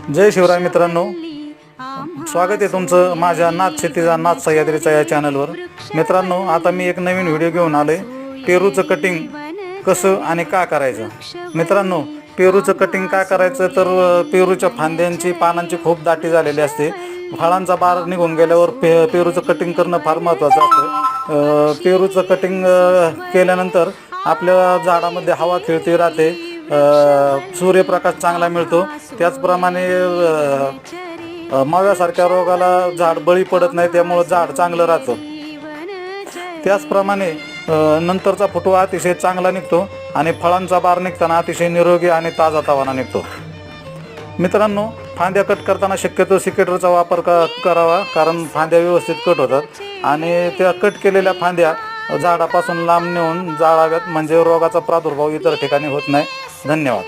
जय शिवराय मित्रांनो, स्वागत आहे तुमचं माझ्या नाथ शेतीचा नाथ सह्याद्रीचा या चॅनलवर। मित्रांनो, आता मी एक नवीन व्हिडिओ घेऊन आलोय, पेरूचं कटिंग कसं आणि का करायचं। मित्रांनो, पेरूचं कटिंग का करायचं तर पेरूच्या फांद्यांची पानांची खूप दाटी झालेली असते। फळांचा बार निघून गेल्यावर पेरूचं कटिंग करणं फार महत्त्वाचं असतं। पेरूचं कटिंग केल्यानंतर आपल्या झाडामध्ये हवा खेळती राहते, सूर्यप्रकाश चांगला मिळतो। त्याचप्रमाणे माव्यासारख्या रोगाला झाड बळी पडत नाही, त्यामुळे झाड चांगलं राहतं। त्याचप्रमाणे नंतरचा फुटवा अतिशय चांगला निघतो आणि फळांचा बार निघताना अतिशय निरोगी आणि ताजातवाना निघतो। मित्रांनो, फांद्या कट करताना शक्यतो सिकेटरचा वापर करावा, कारण फांद्या व्यवस्थित कट होतात आणि त्या कट केलेल्या फांद्या झाडापासून लांब नेऊन जाळाव्यात, म्हणजे रोगाचा प्रादुर्भाव इतर ठिकाणी होत नाही। धन्यवाद।